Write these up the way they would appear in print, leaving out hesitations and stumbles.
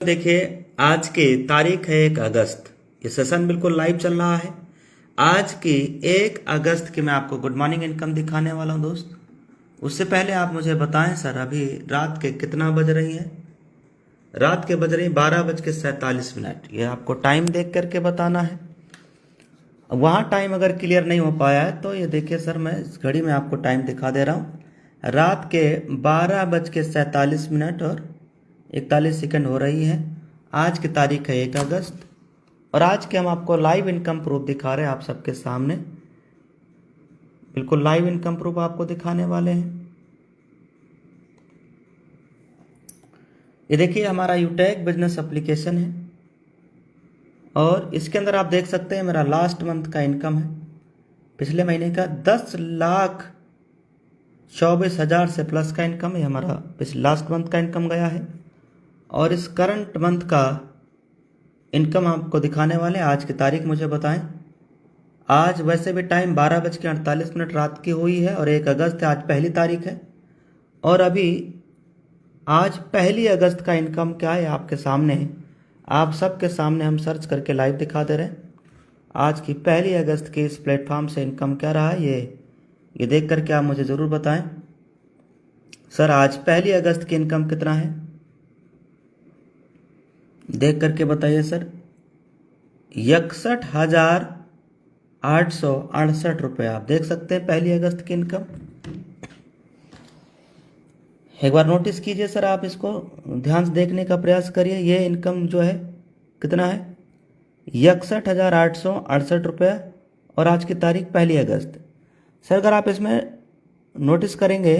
देखिए, आज की तारीख है 1 अगस्त। ये सेशन बिल्कुल लाइव चल रहा है। आज की 1 अगस्त की मैं आपको गुड मॉर्निंग इनकम दिखाने वाला हूँ दोस्त। उससे पहले आप मुझे बताएं सर, अभी रात के कितना बज रही है? रात के बज रही 12:47। ये आपको टाइम देख करके बताना है। वहाँ टाइम अगर क्लियर नहीं हो पाया है तो ये देखिए सर, मैं इस घड़ी में आपको टाइम दिखा दे रहा हूँ। रात के 12:47 और 41 हो रही है। आज की तारीख है 1 अगस्त और आज के हम आपको लाइव इनकम प्रूफ दिखा रहे हैं आप सबके सामने। बिल्कुल लाइव इनकम प्रूफ आपको दिखाने वाले हैं। ये देखिए, हमारा यूटेक बिजनेस एप्लीकेशन है और इसके अंदर आप देख सकते हैं मेरा लास्ट मंथ का इनकम है। पिछले महीने का 10,24,000 से प्लस का इनकम है। हमारा पिछले लास्ट मंथ का इनकम गया है और इस करंट मंथ का इनकम आपको दिखाने वाले हैं। आज की तारीख मुझे बताएं। आज वैसे भी टाइम 12:48 रात की हुई है और 1 अगस्त है, आज पहली तारीख है। और अभी आज 1 अगस्त का इनकम क्या है आपके सामने है। आप सबके सामने हम सर्च करके लाइव दिखा दे रहे हैं। आज की 1 अगस्त के इस प्लेटफॉर्म से इनकम क्या रहा है, ये देख करके आप मुझे ज़रूर बताएं। सर, आज 1 अगस्त की इनकम कितना है देख करके बताइए सर। 61,868 आप देख सकते हैं 1 अगस्त की इनकम। एक बार नोटिस कीजिए सर, आप इसको ध्यान से देखने का प्रयास करिए। ये इनकम जो है कितना है, 61,868 और आज की तारीख 1 अगस्त। सर, अगर आप इसमें नोटिस करेंगे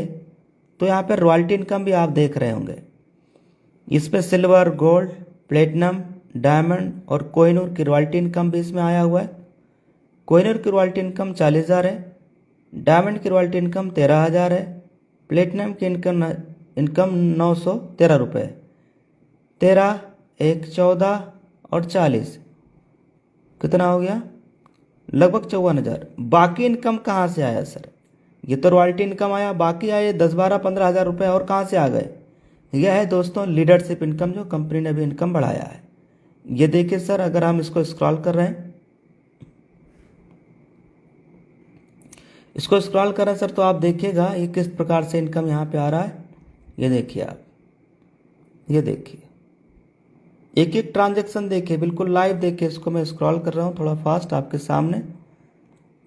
तो यहाँ पर रॉयल्टी इनकम भी आप देख रहे होंगे। इस पर सिल्वर, गोल्ड, प्लेटिनम, डायमंड और कोहिनूर की रॉयल्टी इनकम भी इसमें आया हुआ है। कोहिनूर की रॉयल्टी इनकम 40,000 है, डायमंड की रॉयल्टी इनकम 13,000 है, प्लेटिनम की इनकम 913 रुपये। 13, 1, 14 और 40 कितना हो गया, लगभग 54,000। बाकी इनकम कहाँ से आया सर? ये तो रॉयल्टी इनकम आया, बाकी आए 10, 12, 15,000 रुपये और कहाँ से आ गए? यह है दोस्तों लीडरशिप इनकम, जो कंपनी ने भी इनकम बढ़ाया है। ये देखिए सर, अगर हम इसको स्क्रॉल कर रहे हैं, इसको स्क्रॉल कर रहे हैं सर, तो आप देखिएगा ये किस प्रकार से इनकम यहाँ पे आ रहा है। ये देखिए आप, ये देखिए एक एक ट्रांजेक्शन देखिए, बिल्कुल लाइव देखिए। इसको मैं स्क्रॉल कर रहा हूँ थोड़ा फास्ट आपके सामने।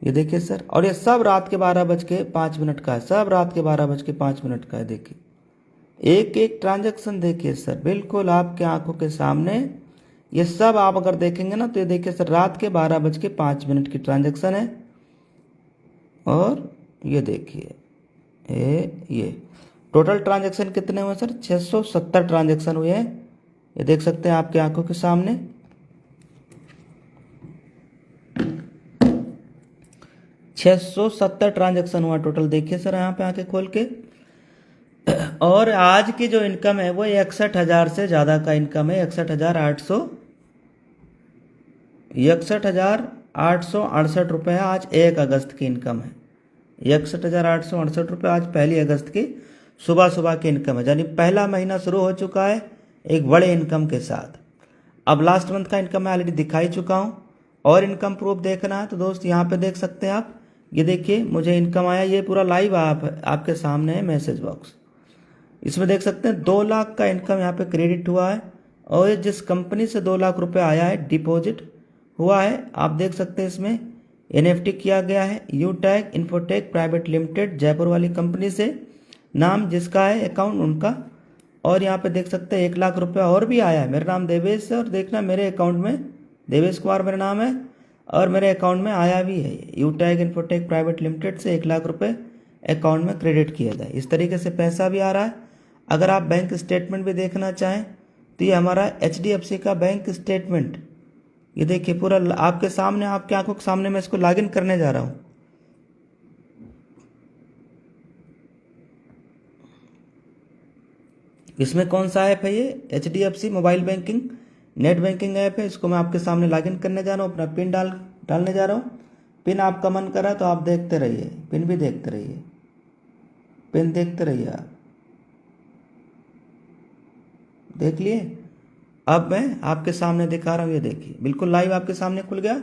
ये देखिए सर, और ये सब रात के 12:05 का है, सब रात के 12:05 का है। देखिए एक एक ट्रांजैक्शन देखिए सर, बिल्कुल आपके आंखों के सामने। ये सब आप अगर देखेंगे ना तो ये देखिए सर, रात के 12:05 की ट्रांजैक्शन है। और ये देखिए ये टोटल ट्रांजैक्शन कितने हुए सर? 670 ट्रांजैक्शन हुए हैं। ये देख सकते हैं आपके आंखों के सामने। 670 ट्रांजैक्शन हुआ टोटल। देखिए सर यहाँ पे आके खोल के। और आज की जो इनकम है वो 61,000 से ज़्यादा का इनकम है। 61,868 रुपये आज 1 अगस्त की इनकम है। 61,868 रुपये आज 1 अगस्त की सुबह सुबह की इनकम है। यानी पहला महीना शुरू हो चुका है एक बड़े इनकम के साथ। अब लास्ट मंथ का इनकम मैं ऑलरेडी दिखा ही चुका हूँ। और इनकम प्रूफ देखना है तो दोस्त यहाँ पे देख सकते हैं आप। ये देखिए मुझे इनकम आया, ये पूरा लाइव आपके सामने है मैसेज बॉक्स। इसमें देख सकते हैं 2 लाख का इनकम यहाँ पे क्रेडिट हुआ है। और ये जिस कंपनी से 2 लाख रुपए आया है डिपॉजिट हुआ है, आप देख सकते हैं इसमें एनएफटी किया गया है। यूटेक इन्फोटेक प्राइवेट लिमिटेड, जयपुर वाली कंपनी से, नाम जिसका है अकाउंट उनका। और यहाँ पे देख सकते हैं 1 लाख रुपए और भी आया है। मेरा नाम देवेश है और देखना मेरे अकाउंट में देवेश कुमार मेरा नाम है और मेरे अकाउंट में आया भी है। यूटेक इन्फोटेक प्राइवेट लिमिटेड से 1 लाख रुपए अकाउंट में क्रेडिट किया जाए, इस तरीके से पैसा भी आ रहा है। अगर आप बैंक स्टेटमेंट भी देखना चाहें तो ये हमारा HDFC का बैंक स्टेटमेंट, ये देखिए पूरा आपके सामने, आपके आंखों के सामने। मैं इसको लॉगिन करने जा रहा हूँ। इसमें कौन सा ऐप है? ये HDFC mobile banking net banking app है। इसको मैं आपके सामने लॉगिन करने जा रहा हूँ, अपना पिन डालने जा रहा हूँ। पिन आपका मन करा तो आप देखते रहिए, पिन भी देखते रहिए, पिन देखते रहिए। आप देख लिए अब मैं आपके सामने दिखा रहा हूँ, ये देखिए बिल्कुल लाइव आपके सामने खुल गया।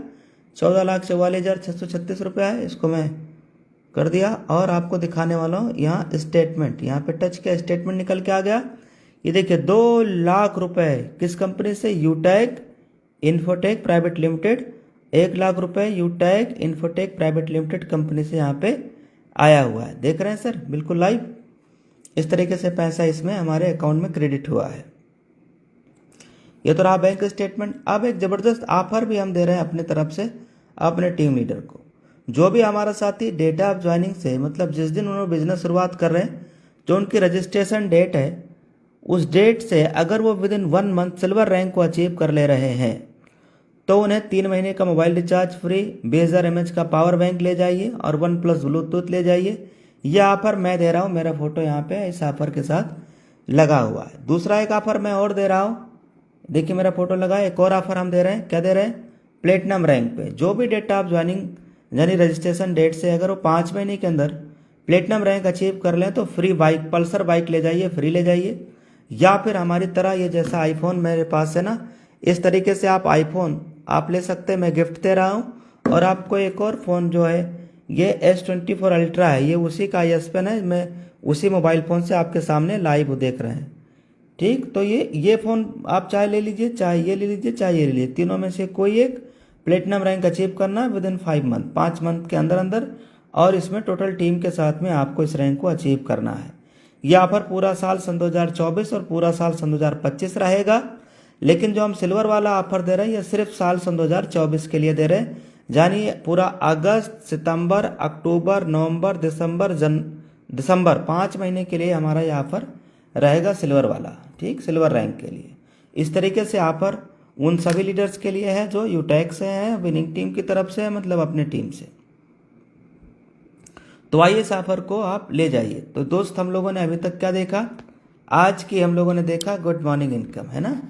14,44,636 रुपया है, इसको मैं कर दिया और आपको दिखाने वाला हूँ यहाँ स्टेटमेंट। यहाँ पे टच किया, स्टेटमेंट निकल के आ गया। ये देखिए 2 लाख रुपए किस कंपनी से, यूटैग इन्फोटेक प्राइवेट लिमिटेड। 1 लाख रुपए यूटैग इन्फोटेक प्राइवेट लिमिटेड कंपनी से यहाँ पे आया हुआ है। देख रहे हैं सर, बिल्कुल लाइव इस तरीके से पैसा इसमें हमारे अकाउंट में क्रेडिट हुआ है। ये तो रहा बैंक स्टेटमेंट। अब एक ज़बरदस्त ऑफर भी हम दे रहे हैं अपने तरफ से अपने टीम लीडर को। जो भी हमारा साथी डेटा ऑफ ज्वाइनिंग से, मतलब जिस दिन उन्होंने बिजनेस शुरुआत कर रहे हैं, जो उनकी रजिस्ट्रेशन डेट है, उस डेट से अगर वो with in 1 month silver rank को अचीव कर ले रहे हैं तो उन्हें 3 महीने का मोबाइल रिचार्ज फ्री, 20,000 mAh का पावर बैंक ले जाइए और OnePlus ब्लूटूथ ले जाइए। यह ऑफर मैं दे रहा हूँ, मेरा फोटो यहाँ पे इस ऑफर के साथ लगा हुआ है। दूसरा एक ऑफर मैं और दे रहा हूँ, देखिए मेरा फोटो लगा है। एक और ऑफर हम दे रहे हैं, क्या दे रहे हैं, प्लेटिनम रैंक पे जो भी डेट ऑफ ज्वाइनिंग यानी रजिस्ट्रेशन डेट से अगर वो 5 महीने के अंदर प्लेटिनम रैंक अचीव कर लें तो फ्री बाइक, पल्सर बाइक ले जाइए, फ्री ले जाइए। या फिर हमारी तरह ये जैसा आईफोन मेरे पास है ना, इस तरीके से आप आईफोन आप ले सकते हैं, मैं गिफ्ट दे रहा हूँ। और आपको एक और फ़ोन जो है ये S24 अल्ट्रा है, ये उसी का IS पेन है, मैं उसी मोबाइल फ़ोन से आपके सामने लाइव देख रहे हैं। ठीक, तो ये फ़ोन आप चाहे ले लीजिए, चाहे ये ले लीजिए, चाहे ये ले लीजिए, तीनों में से कोई एक प्लेटिनम रैंक अचीव करना है विद इन 5 मंथ, 5 मंथ के अंदर अंदर। और इसमें टोटल टीम के साथ में आपको इस रैंक को अचीव करना है। यह ऑफर पूरा साल सन 2024 और पूरा साल सन 2025 रहेगा। लेकिन जो हम सिल्वर वाला ऑफर दे रहे हैं, यह सिर्फ साल सन 2024 के लिए दे रहे हैं। यानी पूरा अगस्त, सितंबर, अक्टूबर, नवंबर, दिसंबर 5 महीने के लिए हमारा यह ऑफर रहेगा सिल्वर वाला। ठीक, सिल्वर रैंक के लिए। इस तरीके से ऑफर उन सभी लीडर्स के लिए है जो यूटैग से हैं, विनिंग टीम की तरफ से, मतलब अपने टीम से। तो आइए इस ऑफर को आप ले जाइए। तो दोस्त, हम लोगों ने अभी तक क्या देखा, आज की हम लोगों ने देखा गुड मॉर्निंग इनकम, है ना।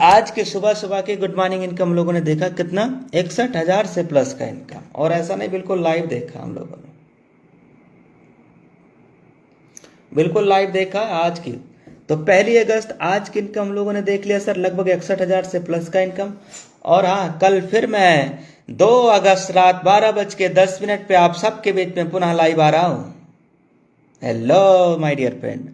आज के सुबह सुबह की गुड मॉर्निंग इनकम लोगों ने देखा कितना, 61,000 से प्लस का इनकम। और ऐसा नहीं, बिल्कुल लाइव देखा हम लोगों ने, बिल्कुल लाइव देखा आज की। तो 1 अगस्त आज की इनकम हम लोगों ने देख लिया सर, लगभग 61,000 से प्लस का इनकम। और हाँ, कल फिर मैं 2 अगस्त रात 12:10 पे आप सबके बीच में पुनः लाइव आ रहा हूँ। हेलो माय डियर फ्रेंड,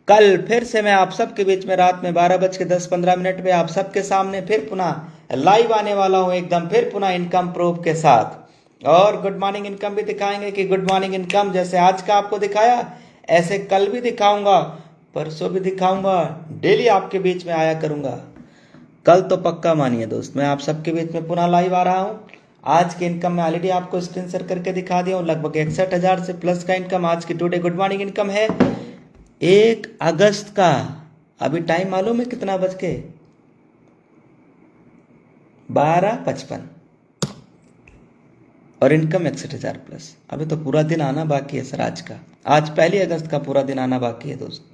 कल फिर से मैं आप सबके बीच में रात में 12:10-15 पे आप सबके सामने फिर पुनः लाइव आने वाला हूँ, एकदम फिर पुनः इनकम प्रूफ के साथ। और गुड मॉर्निंग इनकम भी दिखाएंगे कि गुड मॉर्निंग इनकम जैसे आज का आपको दिखाया ऐसे कल भी दिखाऊंगा, परसों भी दिखाऊंगा, डेली आपके बीच में आया करूंगा। कल तो पक्का मानिए दोस्त, मैं आप सबके बीच में पुनः लाइव आ रहा हूं। आज की इनकम मैं ऑलरेडी आपको स्क्रीन शेयर करके दिखा दिया हूं, लगभग 61,000 से प्लस का इनकम आज की टुडे गुड मॉर्निंग इनकम है 1 अगस्त का। अभी टाइम मालूम है कितना बज के, 12:55 और इनकम 61,000 प्लस। अभी तो पूरा दिन आना बाकी है सर आज का, आज 1 अगस्त का पूरा दिन आना बाकी है दोस्त।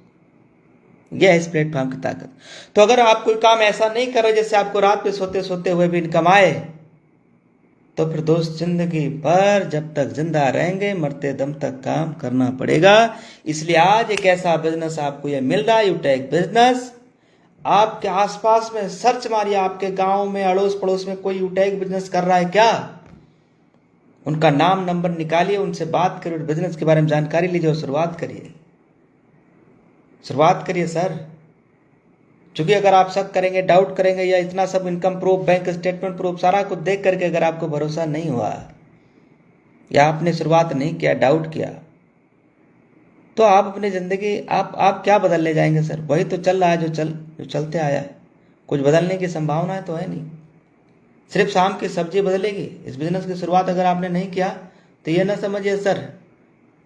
यह है इस प्लेटफॉर्म की ताकत। तो अगर आप कोई काम ऐसा नहीं कर रहे जैसे आपको रात पे सोते सोते हुए भी इनकम आए, तो फिर दोस्त जिंदगी भर जब तक जिंदा रहेंगे मरते दम तक काम करना पड़ेगा। इसलिए आज एक ऐसा बिजनेस आपको यह मिल रहा है, यूटैग बिजनेस। आपके आसपास में सर्च मारिए, आपके गांव में अड़ोस पड़ोस में कोई यूटैग बिजनेस कर रहा है क्या, उनका नाम नंबर निकालिए, उनसे बात करिए, बिजनेस के बारे में जानकारी लीजिए और शुरुआत करिए सर। क्योंकि अगर आप शक करेंगे, डाउट करेंगे, या इतना सब income proof, bank statement proof सारा कुछ देख करके अगर आपको भरोसा नहीं हुआ या आपने शुरुआत नहीं किया, डाउट किया, तो आप अपनी जिंदगी आप क्या बदलने जाएंगे सर। वही तो चल रहा है जो चलते आया है, कुछ बदलने की संभावना तो है नहीं। सिर्फ शाम की सब्जी बदलेगी। इस बिजनेस की शुरुआत अगर आपने नहीं किया तो ये ना समझिए सर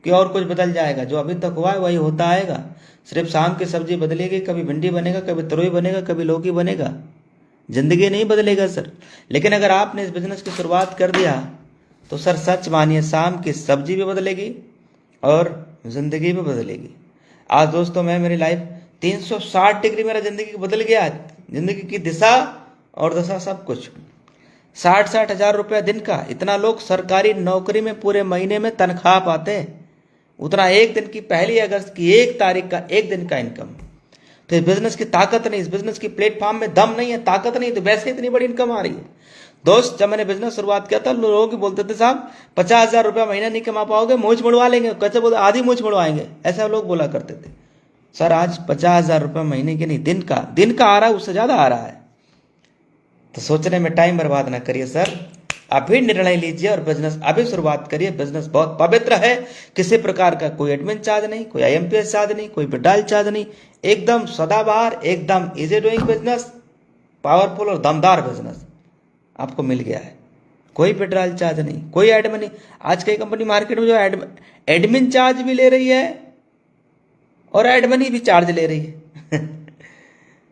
कि और कुछ बदल जाएगा। जो अभी तक हुआ है वही होता आएगा। सिर्फ शाम की सब्जी बदलेगी, कभी भिंडी बनेगा, कभी तरोई बनेगा, कभी लौकी बनेगा, जिंदगी नहीं बदलेगा सर। लेकिन अगर आपने इस बिजनेस की शुरुआत कर दिया तो सर सच मानिए, शाम की सब्जी भी बदलेगी और जिंदगी भी बदलेगी। आज दोस्तों मैं मेरी लाइफ 360 डिग्री मेरा जिंदगी बदल गया, जिंदगी की दिशा और दशा सब कुछ। 60-60 हजार रुपया दिन का, इतना लोग सरकारी नौकरी में पूरे महीने में तनख्वाह पाते हैं, उतना एक दिन की 1 अगस्त की 1 तारीख का 1 दिन का इनकम। तो इस बिजनेस की ताकत नहीं, इस बिजनेस की प्लेटफॉर्म में दम नहीं है, ताकत नहीं, तो वैसे इतनी बड़ी इनकम आ रही है। दोस्त, जब मैंने बिजनेस शुरुआत किया था, लोग बोलते थे साहब 50,000 रुपया महीना नहीं कमा पाओगे, मूंछ मुड़वा लेंगे। कैसे बोलते, आधी मूंछ मुड़वाएंगे, ऐसा लोग बोला करते थे। सर आज 50,000 रुपया महीने के नहीं, दिन का आ रहा है, उससे ज्यादा आ रहा है। तो सोचने में टाइम बर्बाद ना करिए सर, अभी निर्णय लीजिए और बिजनेस अभी शुरुआत करिए। बिजनेस बहुत पवित्र है, किसी प्रकार का कोई एडमिन चार्ज नहीं, कोई IMPS चार्ज नहीं, कोई विड्रॉल चार्ज नहीं, एकदम सदाबहार, एकदम इजी डूइंग बिजनेस, पावरफुल और दमदार बिजनेस आपको मिल गया है। कोई विड्रॉल चार्ज नहीं, कोई एडमिन नहीं। आज कई कंपनी मार्केट में जो एडमिन चार्ज भी ले रही है और एडमिन भी चार्ज ले रही है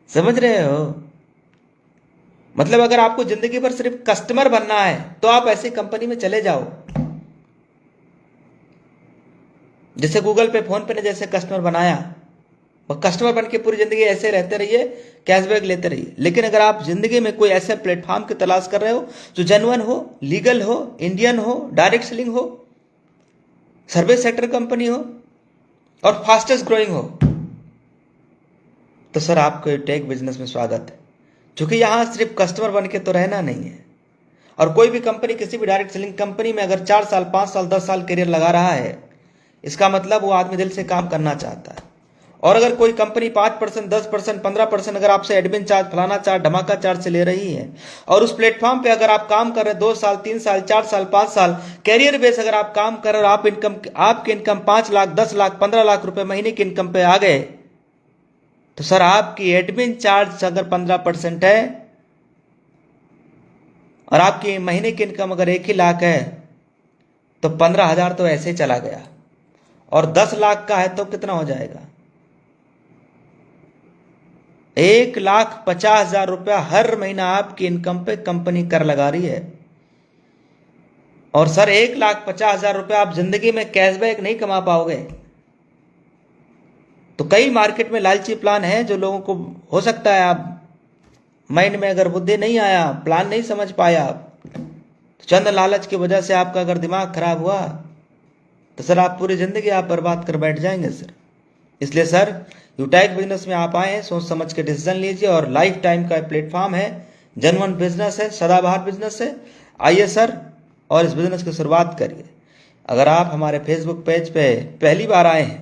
समझ रहे हो? मतलब अगर आपको जिंदगी भर सिर्फ कस्टमर बनना है तो आप ऐसी कंपनी में चले जाओ, जैसे गूगल पे, फोन पे ने जैसे कस्टमर बनाया, वो कस्टमर बन के पूरी जिंदगी ऐसे रहते रहिए, कैशबैक लेते रहिए। लेकिन अगर आप जिंदगी में कोई ऐसे प्लेटफॉर्म की तलाश कर रहे हो जो जेन्युइन हो, लीगल हो, इंडियन हो, डायरेक्ट सेलिंग हो, सर्विस सेक्टर कंपनी हो और फास्टेस्ट ग्रोइंग हो, तो सर आपको टेक बिजनेस में स्वागत है। क्योंकि यहां सिर्फ कस्टमर बन के तो रहना नहीं है। और कोई भी कंपनी, किसी भी डायरेक्ट सेलिंग कंपनी में अगर 4 साल, 5 साल, 10 साल करियर लगा रहा है, इसका मतलब वो आदमी दिल से काम करना चाहता है। और अगर कोई कंपनी 5%, 10%, 15% अगर आपसे एडमिन चार्ज, फलाना चार्ज, धमाका चार्ज से ले रही है, और उस प्लेटफॉर्म पे अगर आप काम कर रहे हैं 2 साल, 3 साल, 4 साल, 5 साल, कैरियर बेस अगर आप काम कर रहे हो, आपकी इनकम 5 लाख, 10 लाख, 15 लाख रुपए महीने की इनकम पे आ गए, तो सर आपकी एडमिन चार्ज अगर 15% है और आपकी महीने की इनकम अगर 1 ही लाख है, तो 15,000 तो ऐसे चला गया। और 10 लाख का है तो कितना हो जाएगा? 1,50,000 रुपया हर महीना आपकी इनकम पे कंपनी कर लगा रही है। और सर 1,50,000 रुपया आप जिंदगी में कैशबैक नहीं कमा पाओगे। तो कई मार्केट में लालची प्लान है जो लोगों को, हो सकता है आप माइंड में अगर बुद्धि नहीं आया, प्लान नहीं समझ पाया, तो चंद लालच की वजह से आपका अगर दिमाग खराब हुआ तो सर आप पूरी जिंदगी आप बर्बाद कर बैठ जाएंगे सर। इसलिए सर यूटेक बिजनेस में आप आए हैं, सोच समझ के डिसीजन लीजिए। और लाइफ टाइम का प्लेटफॉर्म है, जेन्युइन बिजनेस है, सदाबहार बिजनेस है। आइए सर और इस बिजनेस की शुरुआत करिए। अगर आप हमारे फेसबुक पेज पे पहली बार आए हैं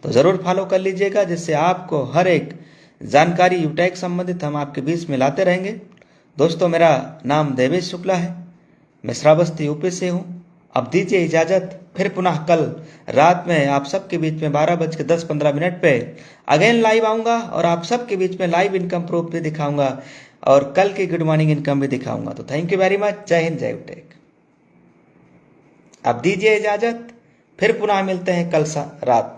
तो जरूर फॉलो कर लीजिएगा, जिससे आपको हर एक जानकारी यूटेक संबंधित हम आपके बीच में लाते रहेंगे। दोस्तों, मेरा नाम देवेश शुक्ला है, मैं श्रावस्ती यूपी से हूँ। अब दीजिए इजाजत, फिर पुनः कल रात में आप सबके बीच में 12:10-15 पे अगेन लाइव आऊँगा और आप सबके बीच में लाइव इनकम प्रूफ भी दिखाऊंगा और कल की गुड मॉर्निंग इनकम भी दिखाऊंगा। तो थैंक यू वेरी मच। जय हिंद, जय यूटेक। अब दीजिए इजाजत, फिर पुनः मिलते हैं कल रात।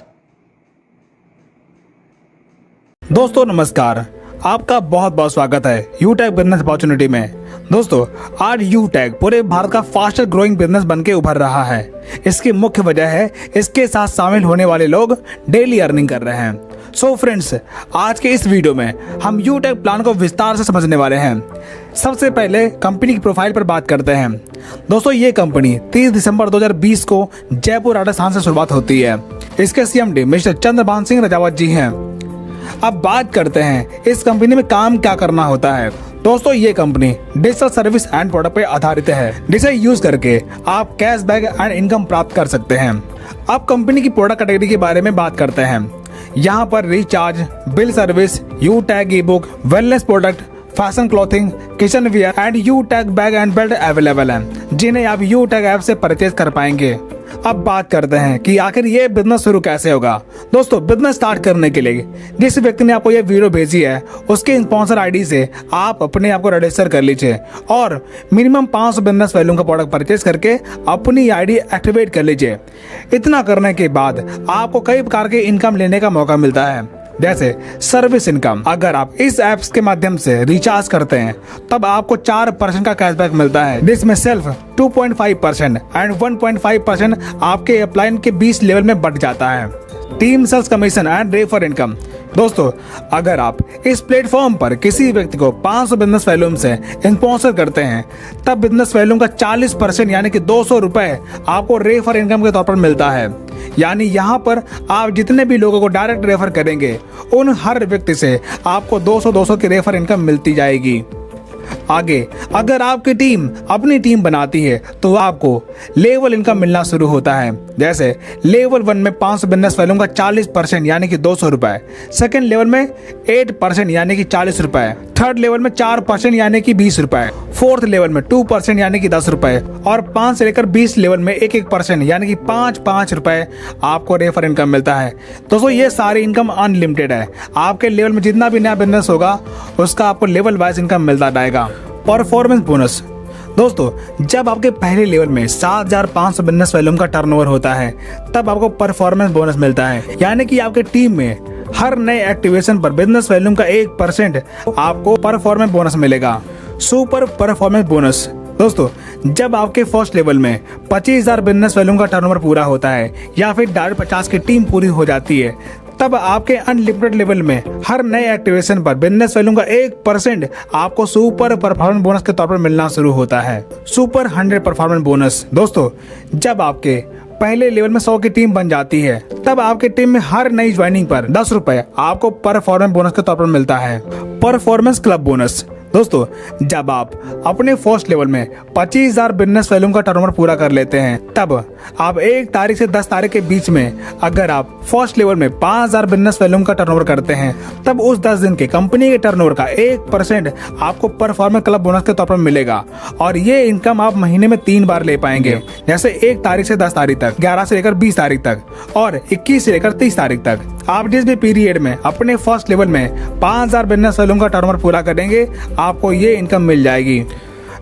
दोस्तों नमस्कार, आपका बहुत बहुत स्वागत है यूटेक बिजनेस अपॉर्चुनिटी में। दोस्तों, आज यूटेक पूरे भारत का फास्टर ग्रोइंग बिजनेस बनके उभर रहा है। इसकी मुख्य वजह है इसके साथ शामिल होने वाले लोग डेली अर्निंग कर रहे हैं। सो फ्रेंड्स, आज के इस वीडियो में हम यूटेक प्लान को विस्तार से समझने वाले हैं। सबसे पहले कंपनी की प्रोफाइल पर बात करते हैं। दोस्तों, ये कंपनी 30 दिसंबर 2020 को जयपुर राजस्थान से शुरुआत होती है। इसके CMD मिस्टर चंद्रभान सिंह रजावत जी हैं। अब बात करते हैं इस कंपनी में काम क्या करना होता है। दोस्तों, ये company digital service and product पे आधारित है, जिसे यूज करके आप कैशबैक एंड इनकम प्राप्त कर सकते हैं। अब कंपनी की प्रोडक्ट कैटेगरी के बारे में बात करते हैं। यहाँ पर recharge, bill service, यूटेक e-book, wellness product, fashion clothing, kitchen wear and यूटेक bag and belt available हैं, जिन्हें आप यूटेक ऐप से परचेज कर पाएंगे। अब बात करते हैं कि आखिर ये बिजनेस शुरू कैसे होगा। दोस्तों, बिजनेस स्टार्ट करने के लिए जिस व्यक्ति ने आपको ये वीडियो भेजी है, उसके स्पॉन्सर आईडी से आप अपने आप को रजिस्टर कर लीजिए और मिनिमम 500 बिजनेस वैल्यू का प्रोडक्ट परचेज करके अपनी आईडी एक्टिवेट कर लीजिए। इतना करने के बाद आपको कई प्रकार के इनकम लेने का मौका मिलता है, जैसे सर्विस इनकम। अगर आप इस ऐप्स के माध्यम से रिचार्ज करते हैं तब आपको 4% का कैशबैक मिलता है, जिसमें सेल्फ 2.5% एंड 1.5% आपके अपलाइन के 20 लेवल में बढ़ जाता है। Team sales commission and refer income. दोस्तों, अगर आप इस प्लेटफॉर्म पर किसी व्यक्ति को 500 बिजनेस वैल्यूम से स्पॉन्सर करते हैं, तब बिजनेस वैल्यूम का 40% यानी कि 200 रुपए आपको रेफर इनकम के तौर पर मिलता है। यानी यहाँ पर आप जितने भी लोगों को डायरेक्ट रेफर करेंगे उन हर व्यक्ति से आपको 200 की रेफर इनकम मिलती जाएगी। आगे अगर आपकी टीम अपनी टीम बनाती है तो आपको लेवल इनकम मिलना शुरू होता है। जैसे लेवल 1 में 500 बिजनेस वैल्यू का 40% यानी कि 200 रुपए, सेकेंड लेवल में 8% यानी कि 40 रुपए, थर्ड लेवल में 4% यानी कि 20 रुपए, फोर्थ लेवल में 2% यानी कि 10 रुपए और 5 से लेकर 20 लेवल में 1% यानी कि 5 रुपए आपको रेफर इनकम मिलता है। दोस्तों ये सारी इनकम अनलिमिटेड है। आपके लेवल में जितना भी नया बिजनेस होगा उसका आपको लेवल वाइज इनकम मिलता जाएगा। परफॉर्मेंस बोनस, दोस्तों जब आपके पहले लेवल में 7,500 बिजनेस वैल्यूम का टर्नओवर होता है तब आपको परफॉर्मेंस बोनस मिलता है, यानी कि आपके टीम में हर नए एक्टिवेशन पर बिजनेस वैल्यूम का 1% आपको परफॉर्मेंस बोनस मिलेगा। सुपर परफॉर्मेंस बोनस, दोस्तों जब आपके फर्स्ट लेवल में 25,000 बिजनेस वैल्यूम का टर्नओवर पूरा होता है या फिर 50 की टीम पूरी हो जाती है तब आपके अनलिमिटेड लेवल में हर नए एक्टिवेशन पर बिजनेस वैल्यू का 1% आपको सुपर परफॉर्मेंस बोनस के तौर पर मिलना शुरू होता है। सुपर 100 परफॉर्मेंस बोनस, दोस्तों जब आपके पहले लेवल में 100 की टीम बन जाती है तब आपकी टीम में हर नई ज्वाइनिंग पर 10 रुपए आपको परफॉर्मेंस बोनस के तौर पर मिलता है। परफॉर्मेंस क्लब बोनस, दोस्तों जब आप अपने फर्स्ट लेवल में 25,000 बिजनेस वैल्यूम का टर्नओवर पूरा कर लेते हैं तब आप 1 तारीख से 10 तारीख के बीच में अगर आप फर्स्ट लेवल में 5,000 बिजनेस वैल्यूम का टर्नओवर करते हैं तब उस 10 दिन के कंपनी के टर्नओवर का 1% आपको परफॉर्मेंस क्लब बोनस के तौर पर मिलेगा और ये इनकम आप महीने में 3 बार ले पाएंगे। जैसे 1 तारीख से 10 तारीख तक, 11 से लेकर 20 तारीख तक और 21 से लेकर 30 तारीख तक। आप जिस भी पीरियड में अपने फर्स्ट लेवल में 5,000 बिजनेस वैल्यूम का टर्नओवर पूरा करेंगे आपको ये इनकम मिल जाएगी।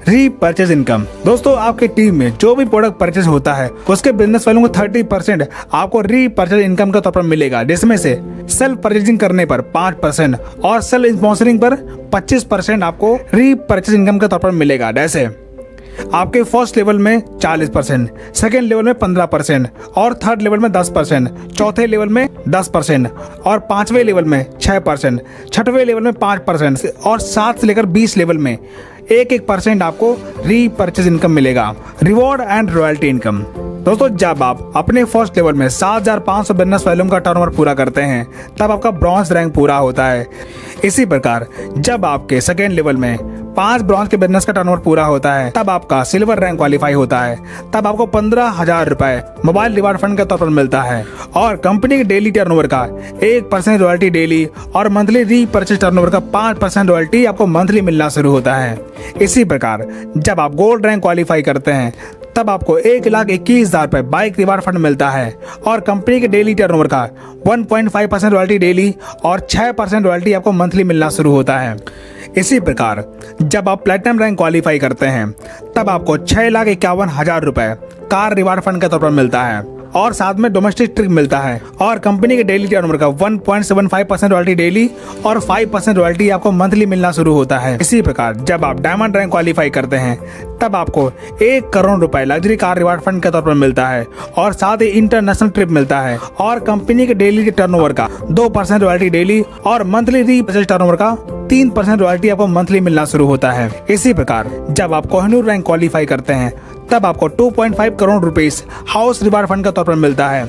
रीपरचेज इनकम, दोस्तों आपकी टीम में जो भी प्रोडक्ट परचेज होता है उसके बिजनेस वैल्यू का 30% आपको रीपरचेज इनकम के तौर पर मिलेगा, जिसमें से सेल्फ परचेजिंग करने पर 5% और सेल्फ स्पॉन्सरिंग पर 25% आपको रीपरचेज इनकम के तौर पर मिलेगा। जैसे आपके फर्स्ट लेवल में 40%, सेकेंड लेवल में 15% और थर्ड लेवल में 10%, चौथे लेवल में 10% और 5वें लेवल में 6%, छठवें लेवल में 5% और 7 से लेकर 20 लेवल में 1% आपको रीपरचेज इनकम मिलेगा। रिवॉर्ड एंड रॉयल्टी इनकम, दोस्तों जब आप अपने फर्स्ट लेवल में 7,500 बिजनेस वैल्यूम का टर्नओवर पूरा करते हैं तब आपका ब्रॉन्ज रैंक पूरा होता है। इसी प्रकार जब आपके सेकेंड लेवल में 5 ब्रॉन्ज के बिजनेस का टर्नओवर पूरा होता है तब आपका सिल्वर रैंक क्वालिफाई होता है। तब आपको 15,000 रुपए मोबाइल रिवार्ड फंड के तौर पर मिलता है और कंपनी के डेली टर्नओवर का 1% रॉयल्टी डेली और मंथली रीपरचेज टर्नओवर का 5% रॉयल्टी आपको मंथली मिलना शुरू होता है। इसी प्रकार जब आप गोल्ड रैंक क्वालिफाई करते हैं तब आपको 1,21,000 रुपए बाइक रिवार्ड फंड मिलता है और कंपनी के डेली टर्नओवर का 1.5% रॉयल्टी डेली और 6% रॉयल्टी आपको मंथली मिलना शुरू होता है। इसी प्रकार जब आप प्लेटिनम रैंक क्वालिफाई करते हैं तब आपको 6,51,000 रुपए कार रिवार्ड फंड के तौर पर मिलता है और साथ में डोमेस्टिक ट्रिप मिलता है और कंपनी के डेली टर्नओवर का 1.75% रॉयल्टी डेली और 5% रॉयल्टी आपको मंथली मिलना शुरू होता है। इसी प्रकार जब आप डायमंड रैंक क्वालिफाई करते हैं तब आपको 1 करोड़ रुपए लग्जरी कार रिवार्ड फंड के तौर पर मिलता है और साथ ही इंटरनेशनल ट्रिप मिलता है और कंपनी के डेली टर्नओवर का 2% रॉयल्टी डेली और मंथली रीपरचेज टर्नओवर का 3% रॉयल्टी आपको मंथली मिलना शुरू होता है। इसी प्रकार जब आप कोहिनूर रैंक क्वालिफाई करते हैं तब आपको 2.5 crore rupees house reward fund के तौर पर मिलता है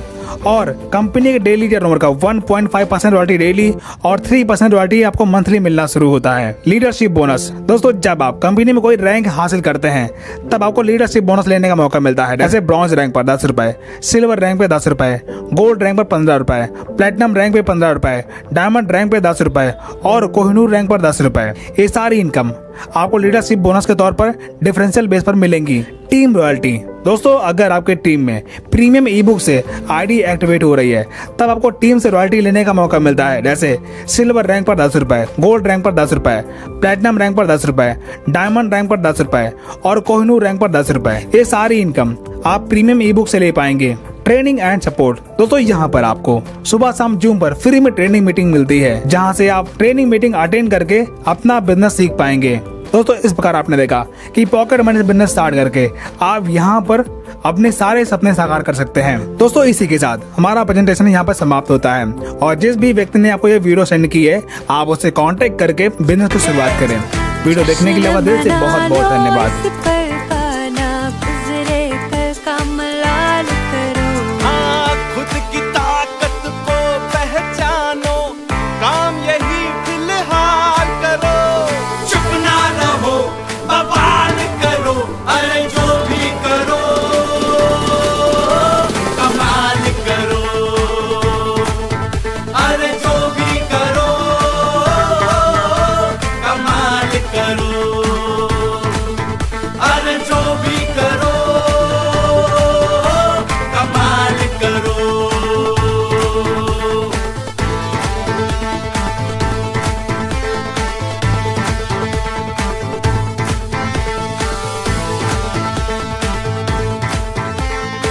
और कंपनी के डेली टर्नओवर का 1.5% रॉयल्टी डेली और 3% रॉयल्टी आपको मंथली मिलना शुरू होता है। लीडरशिप बोनस, दोस्तों जब आप कंपनी में कोई रैंक हासिल करते हैं तब आपको लीडरशिप बोनस लेने का मौका मिलता है। जैसे ब्रॉन्ज रैंक पर 10 रुपए, सिल्वर रैंक पे 10 रुपए, गोल्ड रैंक पर 15 रुपए, प्लेटिनम रैंक पे 15 रुपए, डायमंड रैंक पे 10 रुपए और कोहिनूर रैंक पर 10 रुपए। ये सारी इनकम आपको लीडरशिप बोनस के तौर पर डिफरेंशियल बेस पर मिलेंगी। टीम रॉयल्टी, दोस्तों अगर आपके टीम में प्रीमियम ई बुक से आईडी एक्टिवेट हो रही है तब आपको टीम से रॉयल्टी लेने का मौका मिलता है। जैसे सिल्वर रैंक पर 10 रुपए, गोल्ड रैंक पर 10 रुपए, प्लेटिनम रैंक पर 10 रुपए, डायमंड रैंक पर 10 रुपए और कोहिनूर रैंक पर 10 रुपए। ये सारी इनकम आप प्रीमियम ई बुक से ले पाएंगे। ट्रेनिंग एंड सपोर्ट, दोस्तों यहाँ पर आपको सुबह शाम जूम पर फ्री में ट्रेनिंग मीटिंग मिलती है जहाँ से आप ट्रेनिंग मीटिंग अटेंड करके अपना बिजनेस सीख पाएंगे। दोस्तों इस प्रकार आपने देखा कि पॉकेट मनी से बिजनेस स्टार्ट करके आप यहाँ पर अपने सारे सपने साकार कर सकते हैं। दोस्तों इसी के साथ हमारा प्रेजेंटेशन यहाँ पर समाप्त होता है और जिस भी व्यक्ति ने आपको ये वीडियो सेंड की है आप उससे कांटेक्ट करके बिजनेस की शुरुआत करें। वीडियो देखने के लिए दिल से बहुत बहुत धन्यवाद।